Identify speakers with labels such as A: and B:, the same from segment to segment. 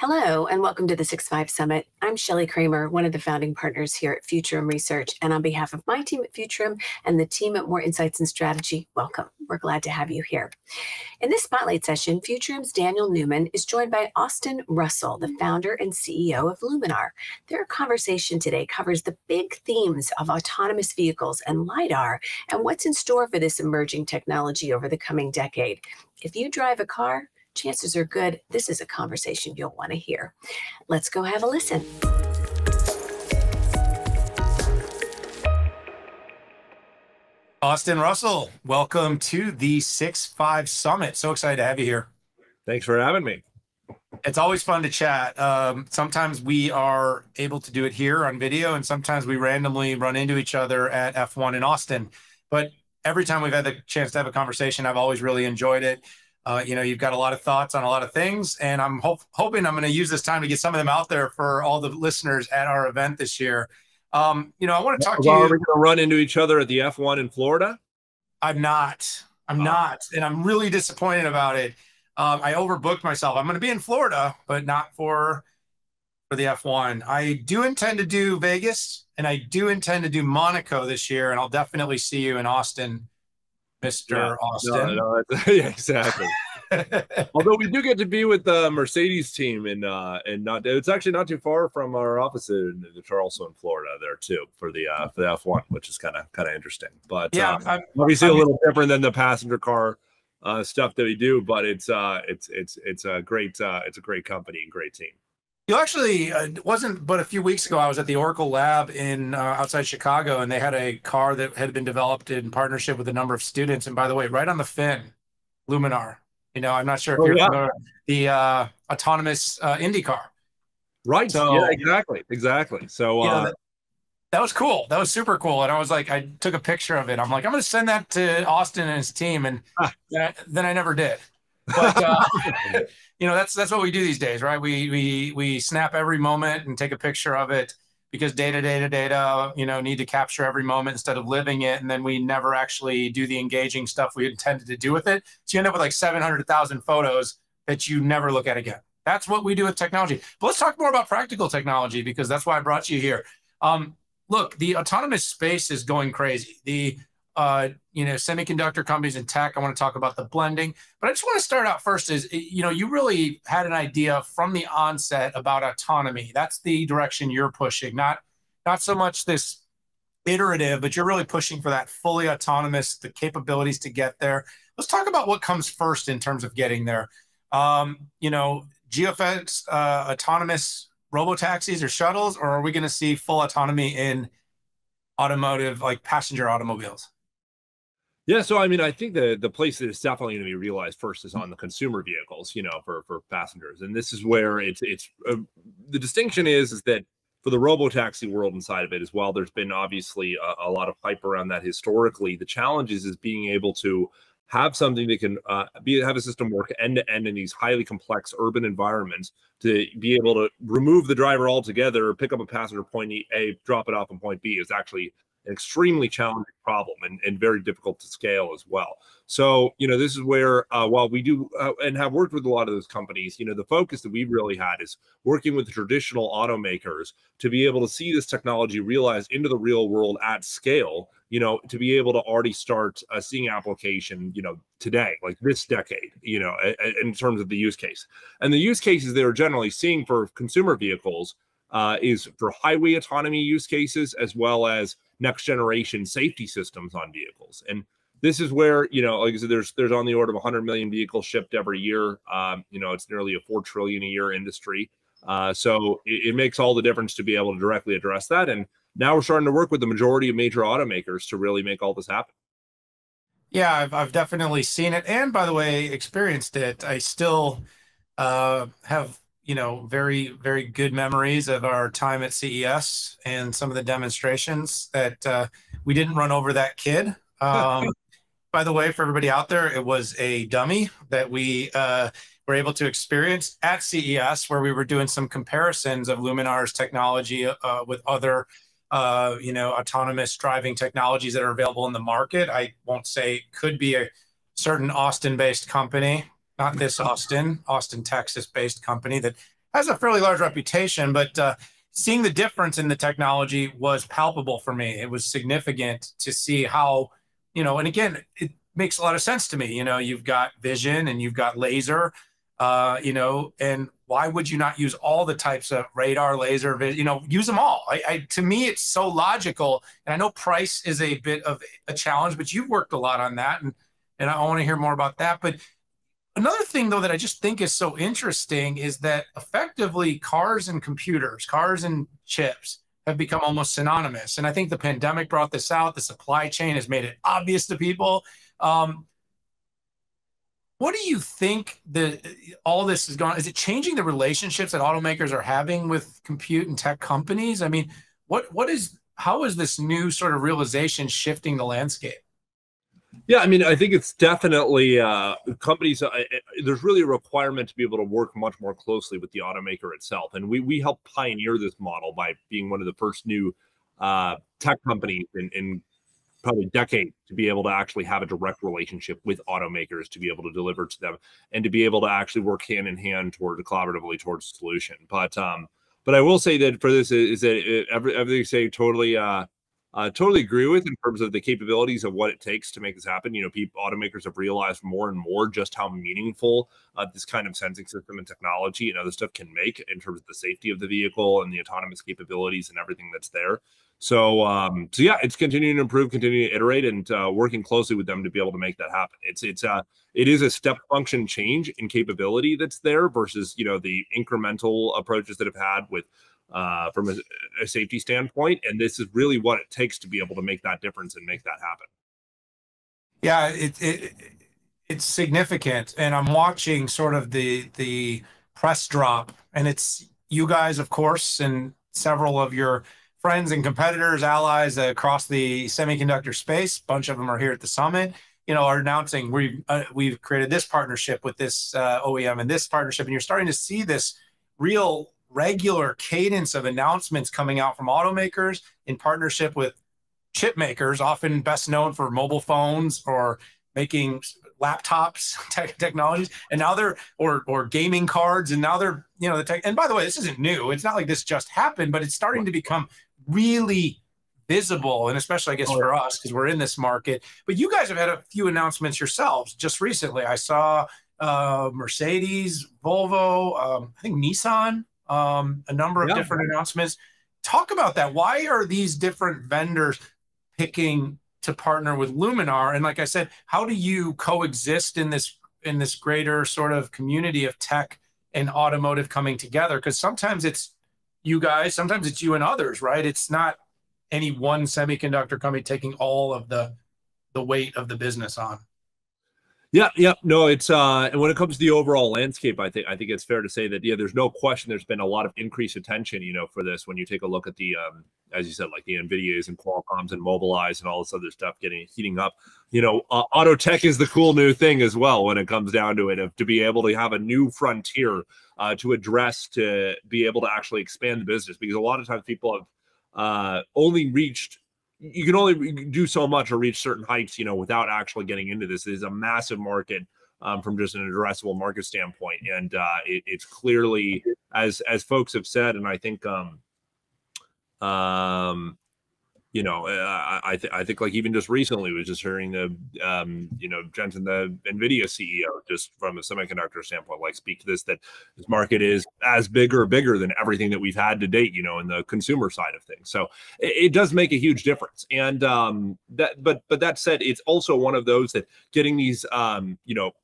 A: Hello, and welcome to the 6.5 Summit. I'm Shelley Kramer, one of the founding partners here at Futurum Research. And on behalf of my team at Futurum and the team at Moor Insights and Strategy, welcome. We're glad to have you here. In this spotlight session, Futurum's Daniel Newman is joined by Austin Russell, the founder and CEO of Luminar. Their conversation today covers the big themes of autonomous vehicles and lidar and what's in store for this emerging technology over the coming decade. If you drive a car, chances are good this is a conversation you'll want to hear. Let's go have a listen.
B: Austin Russell, welcome to the 6.5 Summit. So excited to have you here.
C: Thanks for having me.
B: It's always fun to chat. Sometimes we are able to do it here on video, and sometimes we randomly run into each other at F1 in Austin. But every time we've had the chance to have a conversation, I've always really enjoyed it. You've got a lot of thoughts on a lot of things, and I'm hoping I'm going to use this time to get some of them out there for all the listeners at our event this year. I want to talk to you.
C: Are we going to run into each other at the F1 in Florida?
B: I'm not, and I'm really disappointed about it. I overbooked myself. I'm going to be in Florida, but not for the F1. I do intend to do Vegas, and I do intend to do Monaco this year, and I'll definitely see you in Austin, Mr. Austin.
C: Yeah, exactly. Although we do get to be with the Mercedes team, and it's actually not too far from our office in Charleston, Florida, there too for the F1, which is kind of interesting. But yeah, obviously a little different than the passenger car stuff that we do. But it's a great company and great team.
B: You actually, it wasn't but a few weeks ago, I was at the Oracle Lab in outside Chicago, and they had a car that had been developed in partnership with a number of students. And by the way, right on the fin, Luminar. I'm not sure if you're familiar with the autonomous Indy car.
C: Right. So, yeah, exactly. So
B: that was cool. That was super cool. And I was like, I took a picture of it. I'm like, I'm going to send that to Austin and his team. And then I never did. But that's what we do these days, right? We snap every moment and take a picture of it because data, need to capture every moment instead of living it. And then we never actually do the engaging stuff we intended to do with it. So you end up with like 700,000 photos that you never look at again. That's what we do with technology. But let's talk more about practical technology, because that's why I brought you here. Look, the autonomous space is going crazy. The semiconductor companies and tech, I want to talk about the blending, but I just want to start out first is, you really had an idea from the onset about autonomy. That's the direction you're pushing, not so much this iterative, but you're really pushing for that fully autonomous, the capabilities to get there. Let's talk about what comes first in terms of getting there. GeoFence, autonomous robotaxis or shuttles, or are we going to see full autonomy in automotive, like passenger automobiles?
C: Yeah, so I mean, I think the place that is definitely going to be realized first is on the consumer vehicles, for passengers, and this is where the distinction is that for the robotaxi world inside of it as well, there's been obviously a lot of hype around that historically. The challenge is being able to have something that can have a system work end to end in these highly complex urban environments, to be able to remove the driver altogether, pick up a passenger point A, drop it off in point B is actually an extremely challenging problem and very difficult to scale as well. So, this is where, while we do and have worked with a lot of those companies, the focus that we've really had is working with the traditional automakers to be able to see this technology realized into the real world at scale, to be able to already start seeing application, today, like this decade, in terms of the use case. And the use cases they're generally seeing for consumer vehicles is for highway autonomy use cases, as well as next generation safety systems on vehicles. And this is where, like I said, there's on the order of 100 million vehicles shipped every year. It's nearly a 4 trillion a year industry. So it makes all the difference to be able to directly address that. And now we're starting to work with the majority of major automakers to really make all this happen.
B: Yeah, I've definitely seen it. And by the way, experienced it. I still have very, very good memories of our time at CES and some of the demonstrations that we didn't run over that kid. By the way, for everybody out there, it was a dummy that we were able to experience at CES, where we were doing some comparisons of Luminar's technology with other autonomous driving technologies that are available in the market. I won't say it could be a certain Austin-based company, not this Austin, Texas-based company that has a fairly large reputation, but seeing the difference in the technology was palpable for me. It was significant to see how, and again, it makes a lot of sense to me. You've got vision and you've got laser, and why would you not use all the types of radar, laser, use them all? To me, it's so logical. And I know price is a bit of a challenge, but you've worked a lot on that. And I want to hear more about that. But another thing, though, that I just think is so interesting is that effectively cars and computers, cars and chips have become almost synonymous. And I think the pandemic brought this out. The supply chain has made it obvious to people. What do you think all this is going? Is it changing the relationships that automakers are having with compute and tech companies? I mean, how is this new sort of realization shifting the landscape?
C: Yeah, I mean, I think it's definitely companies. There's really a requirement to be able to work much more closely with the automaker itself, and we helped pioneer this model by being one of the first new tech companies in probably decades to be able to actually have a direct relationship with automakers, to be able to deliver to them, and to be able to actually work hand in hand collaboratively towards a solution. But I will say that for this is that everything you say totally. Totally agree with in terms of the capabilities of what it takes to make this happen. Automakers have realized more and more just how meaningful this kind of sensing system and technology and other stuff can make in terms of the safety of the vehicle and the autonomous capabilities and everything that's there. So yeah, it's continuing to improve, continuing to iterate, and working closely with them to be able to make that happen. It is a step function change in capability that's there versus the incremental approaches that have had with from a safety standpoint, and this is really what it takes to be able to make that difference and make that happen.
B: Yeah, it's significant, and I'm watching sort of the press drop, and it's you guys, of course, and several of your friends and competitors, allies across the semiconductor space. A bunch of them are here at the summit. Are announcing we've created this partnership with this OEM and this partnership, and you're starting to see this real regular cadence of announcements coming out from automakers in partnership with chip makers, often best known for mobile phones or making laptops technologies, and now they're or gaming cards, and now they're the tech. And by the way, this isn't new. It's not like this just happened, but it's starting to become really visible, and especially I guess for us because we're in this market. But you guys have had a few announcements yourselves just recently. I saw Mercedes, Volvo, I think Nissan. A number of different announcements. Talk about that. Why are these different vendors picking to partner with Luminar? And like I said, how do you coexist in this greater sort of community of tech and automotive coming together? Because sometimes it's you guys, sometimes it's you and others, right? It's not any one semiconductor company taking all of the weight of the business on.
C: Yeah. No, it's and when it comes to the overall landscape, I think it's fair to say that there's no question there's been a lot of increased attention, for this. When you take a look at the as you said, like the NVIDIAs and Qualcomms and Mobileye's and all this other stuff heating up, auto tech is the cool new thing as well when it comes down to it, to be able to have a new frontier to be able to actually expand the business, because a lot of times people have only reached. You can only do so much or reach certain heights, without actually getting into this. It is a massive market from just an addressable market standpoint, and it's clearly, as folks have said, and I think, I think like even just recently was just hearing the, Jensen, the NVIDIA CEO, just from a semiconductor standpoint, like speak to that this market is as bigger than everything that we've had to date, in the consumer side of things. So it does make a huge difference. And but that said, it's also one of those that getting these,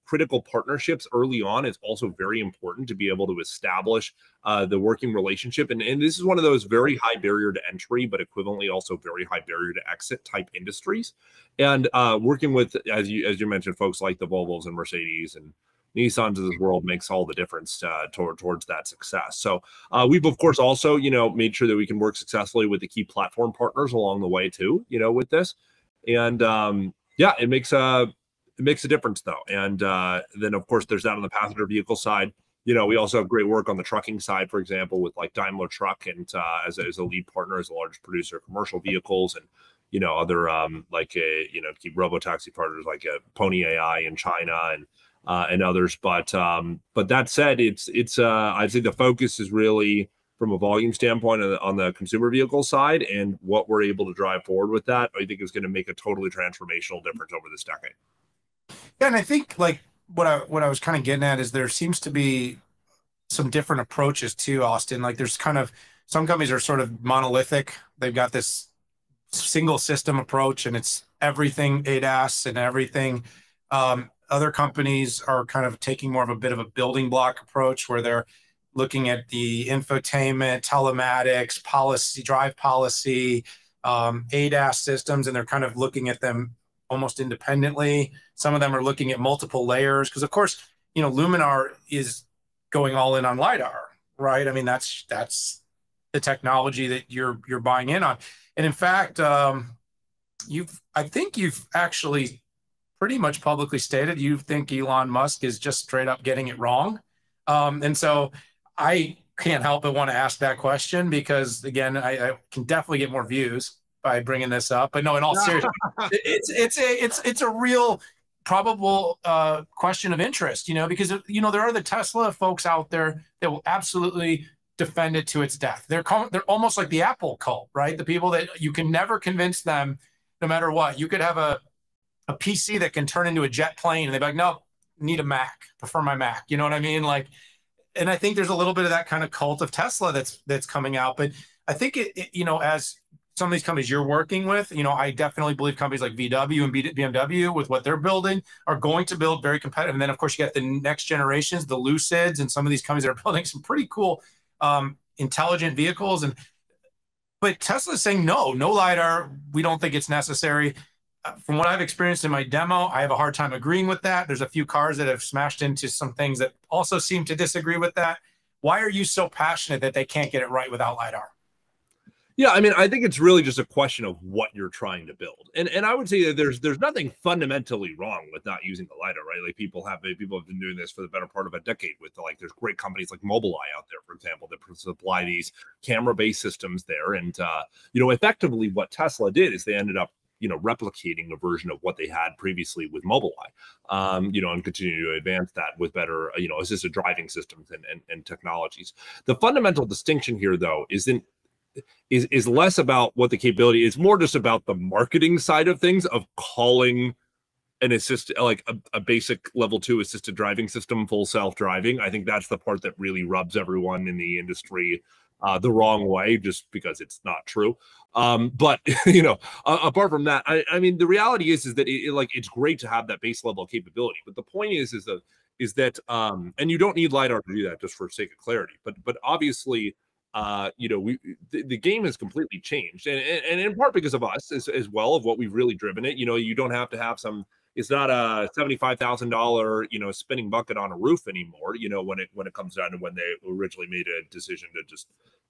C: critical partnerships early on is also very important to be able to establish the working relationship. And this is one of those very high barrier to entry, but equivalently also very high barrier to exit type industries. And working with, as you mentioned, folks like the Volvos and Mercedes and Nissans of this world makes all the difference towards that success. So we've, of course, also, made sure that we can work successfully with the key platform partners along the way too, with this. And it makes a difference though. And then of course there's that on the passenger vehicle side. We also have great work on the trucking side, for example, with like Daimler Truck and as a lead partner, as a large producer of commercial vehicles, and other keep robotaxi partners like Pony AI in China, and and others. But that said, I'd say the focus is really from a volume standpoint on the consumer vehicle side, and what we're able to drive forward with that, I think is going to make a totally transformational difference over this decade.
B: Yeah, and I think like what I was kind of getting at is there seems to be some different approaches too, Austin. Like there's kind of some companies are sort of monolithic. They've got this single system approach and it's everything ADAS and everything. Other companies are kind of taking more of a bit of a building block approach where they're looking at the infotainment, telematics, policy, drive policy, ADAS systems, and they're kind of looking at them almost independently. Some of them are looking at multiple layers because, of course, you know, Luminar is going all in on lidar, right? I mean, that's the technology that you're buying in on, and in fact, I think you've actually pretty much publicly stated you think Elon Musk is just straight up getting it wrong, and so I can't help but want to ask that question because, again, I can definitely get more views by bringing this up. But no, in all seriousness, it's a real probable question of interest, you know, because, you know, there are the Tesla folks out there that will absolutely defend it to its death. They're almost like the Apple cult, right? The people that you can never convince them, no matter what. You could have a PC that can turn into a jet plane, and they're like, no, need a Mac, prefer my Mac. You know what I mean? Like, and I think there's a little bit of that kind of cult of Tesla that's coming out. But I think you know, as some of these companies you're working with, you know, I definitely believe companies like VW and BMW with what they're building are going to build very competitive. And then, of course, you got the next generations, the Lucids, and some of these companies that are building some pretty cool, intelligent vehicles. But Tesla's saying, no LiDAR. We don't think it's necessary. From what I've experienced in my demo, I have a hard time agreeing with that. There's a few cars that have smashed into some things that also seem to disagree with that. Why are you so passionate that they can't get it right without LiDAR?
C: Yeah, I mean, I think it's really just a question of what you're trying to build, and I would say that there's nothing fundamentally wrong with not using the lidar, right? Like people have been doing this for the better part of a decade. With there's great companies like Mobileye out there, for example, that supply these camera-based systems there, and you know, effectively what Tesla did is they ended up, you know, replicating a version of what they had previously with Mobileye, you know, and continue to advance that with better, you know, assisted driving systems and technologies. The fundamental distinction here, though, is less about what the capability is, more just about the marketing side of things, of calling an like a basic level 2 assisted driving system full self-driving. I think that's the part that really rubs everyone in the industry the wrong way, just because it's not true. But you know, apart from that, I mean, the reality is that it's great to have that base level of capability. But the point is that and you don't need lidar to do that, just for sake of clarity. But obviously, you know, the game has completely changed, and in part because of us as well, of what we've really driven it. You know, you don't have to have it's not a $75,000, you know, spinning bucket on a roof anymore, you know, when it comes down to when they originally made a decision to just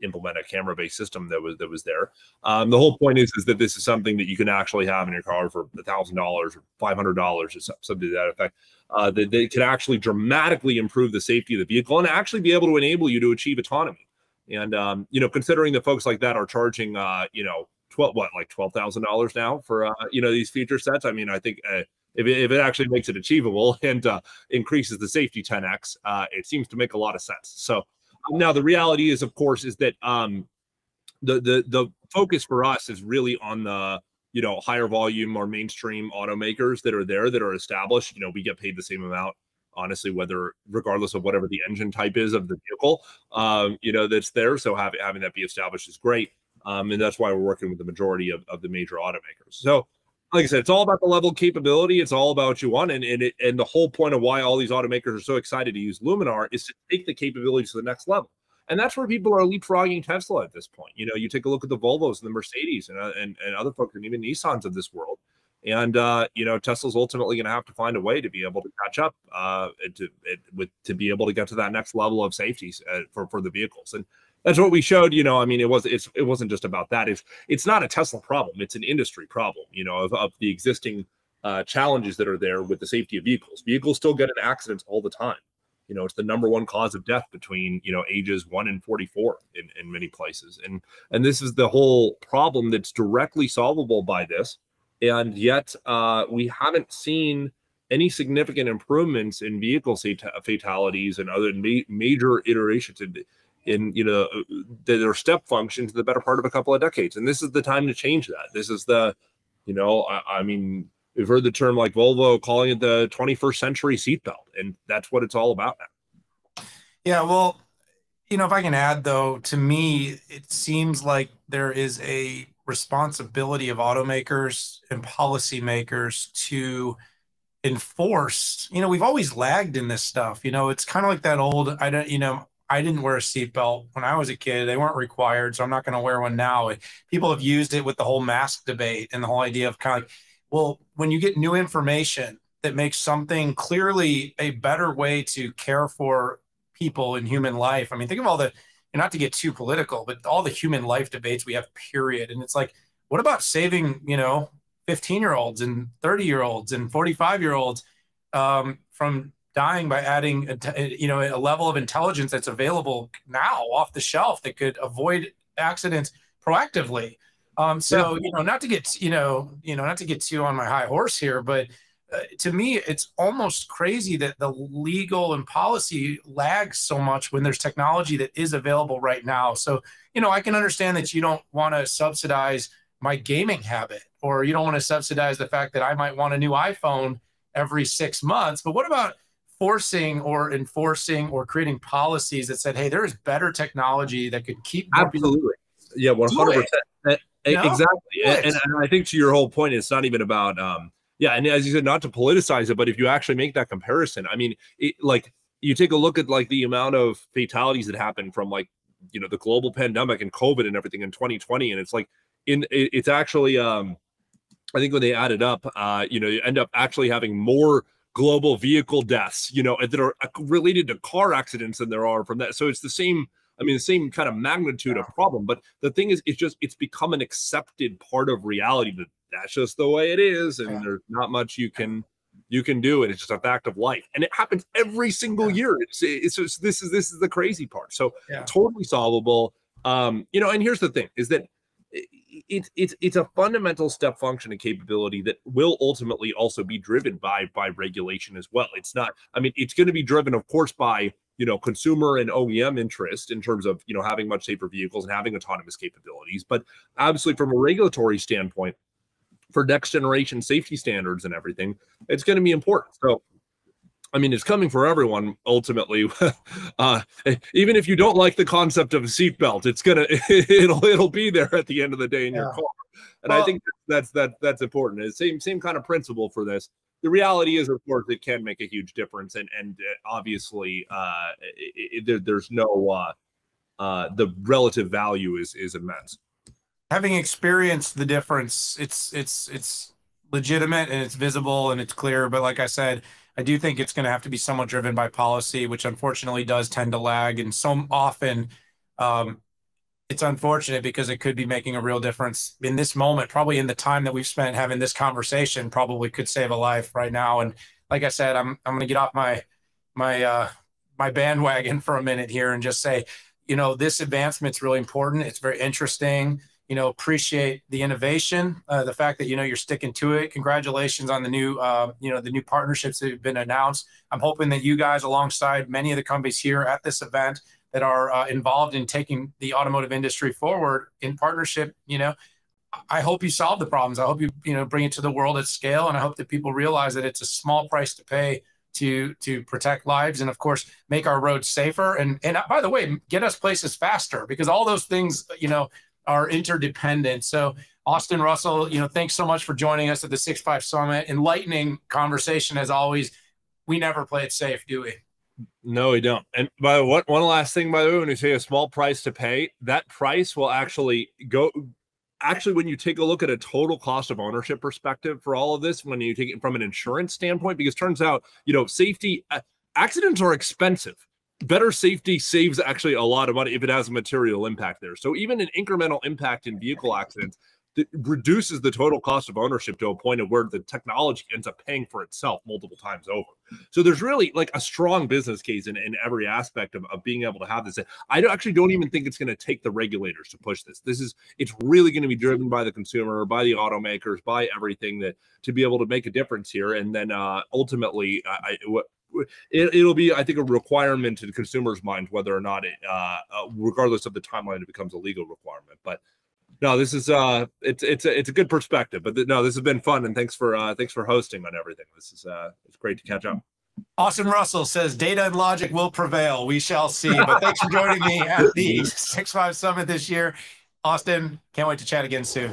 C: implement a camera-based system that was there. The whole point is that this is something that you can actually have in your car for $1,000 or $500 or something to that effect. That they can actually dramatically improve the safety of the vehicle and actually be able to enable you to achieve autonomy. And you know, considering that folks like that are charging you know, $12,000 now for you know, these feature sets, I mean, I think if it actually makes it achievable and increases the safety 10x, it seems to make a lot of sense. So now the reality is, of course, is that the focus for us is really on the, you know, higher volume or mainstream automakers that are established. You know, we get paid the same amount, honestly, regardless of whatever the engine type is of the vehicle, you know, that's there. So having that be established is great. And that's why we're working with the majority of the major automakers. So, like I said, it's all about the level of capability. It's all about what you want. And the whole point of why all these automakers are so excited to use Luminar is to take the capabilities to the next level. And that's where people are leapfrogging Tesla at this point. You know, you take a look at the Volvos and the Mercedes and other folks, and even Nissans of this world. And, you know, Tesla's ultimately going to have to find a way to be able to catch up to be able to get to that next level of safety for the vehicles. And that's what we showed. You know, I mean, it wasn't just about that. It's not a Tesla problem. It's an industry problem, you know, of the existing challenges that are there with the safety of vehicles. Vehicles still get in accidents all the time. You know, it's the #1 cause of death between, you know, ages 1 and 44 in many places. And this is the whole problem that's directly solvable by this. And yet we haven't seen any significant improvements in vehicle fatalities and other major iterations in that are step functions in the better part of a couple of decades. And this is the time to change that. This is the, I mean, we've heard the term like Volvo calling it the 21st century seatbelt, and that's what it's all about now.
B: Yeah, well, if I can add, though, to me, it seems like there is a responsibility of automakers and policymakers to enforce. We've always lagged in this stuff. It's kind of like that old, I didn't wear a seatbelt when I was a kid. They weren't required, so I'm not going to wear one now. People have used it with the whole mask debate and the whole idea of kind of, well, when you get new information that makes something clearly a better way to care for people in human life. I mean, think of all the, not to get too political, but all the human life debates we have, period. And it's like, what about saving, 15-year-olds and 30-year-olds and 45-year-olds from dying by adding, a level of intelligence that's available now off the shelf that could avoid accidents proactively. Not to get, not to get too on my high horse here, but to me, it's almost crazy that the legal and policy lags so much when there's technology that is available right now. So, I can understand that you don't want to subsidize my gaming habit, or you don't want to subsidize the fact that I might want a new iPhone every 6 months. But what about forcing or enforcing or creating policies that said, hey, there is better technology that could keep
C: absolutely, yeah, 100%. Exactly. And I think to your whole point, it's not even about and as you said, not to politicize it, but if you actually make that comparison, I mean, you take a look at like the amount of fatalities that happened from the global pandemic and COVID and everything in 2020, and it's like it's actually I think when they add it up, you end up actually having more global vehicle deaths, that are related to car accidents than there are from that. So it's the same. I mean, the same kind of magnitude of problem, but the thing is, it's become an accepted part of reality that that's just the way it is, and there's not much you can do, and it's just a fact of life, and it happens every single year. It's just, this is the crazy part. So totally solvable. And here's the thing: is that it's a fundamental step function and capability that will ultimately also be driven by regulation as well. It's not. I mean, it's going to be driven, of course, by consumer and OEM interest in terms of, having much safer vehicles and having autonomous capabilities. But absolutely from a regulatory standpoint, for next generation safety standards and everything, it's going to be important. So, I mean, it's coming for everyone ultimately. Even if you don't like the concept of a seatbelt, it'll be there at the end of the day in your car. And I think that's important. It's same kind of principle for this. The reality is, of course, it can make a huge difference, and obviously, there's no the relative value is immense.
B: Having experienced the difference, it's legitimate and it's visible and it's clear. But like I said, I do think it's going to have to be somewhat driven by policy, which unfortunately does tend to lag, and so often it's unfortunate because it could be making a real difference in this moment. Probably in the time that we've spent having this conversation, probably could save a life right now. And like I said, I'm going to get off my bandwagon for a minute here and just say, this advancement's really important. It's very interesting. Appreciate the innovation, the fact that you're sticking to it. Congratulations on the new the new partnerships that have been announced. I'm hoping that you guys, alongside many of the companies here at this event that are involved in taking the automotive industry forward in partnership, I hope you solve the problems. I hope you bring it to the world at scale, and I hope that people realize that it's a small price to pay to protect lives and, of course, make our roads safer. And by the way, get us places faster, because all those things, are interdependent. So Austin, Russell, thanks so much for joining us at the 6.5 Summit. Enlightening conversation as always. We never play it safe, do we?
C: No, we don't. And by one last thing, by the way, when you say a small price to pay, that price will actually go. Actually, when you take a look at a total cost of ownership perspective for all of this, when you take it from an insurance standpoint, because it turns out, safety accidents are expensive. Better safety saves actually a lot of money if it has a material impact there. So even an incremental impact in vehicle accidents that reduces the total cost of ownership to a point of where the technology ends up paying for itself multiple times over. So there's really like a strong business case in every aspect of being able to have this. I actually don't even think it's going to take the regulators to push this. It's really going to be driven by the consumer, by the automakers, by everything that to be able to make a difference here. And then ultimately, it'll be, I think, a requirement to the consumer's mind whether or not it, regardless of the timeline, it becomes a legal requirement. But no, this is it's a good perspective. But no, this has been fun, and thanks for hosting on everything. This is it's great to catch up.
B: Austin Russell says data and logic will prevail. We shall see. But thanks for joining me at the 6.5 Summit this year. Austin, can't wait to chat again soon.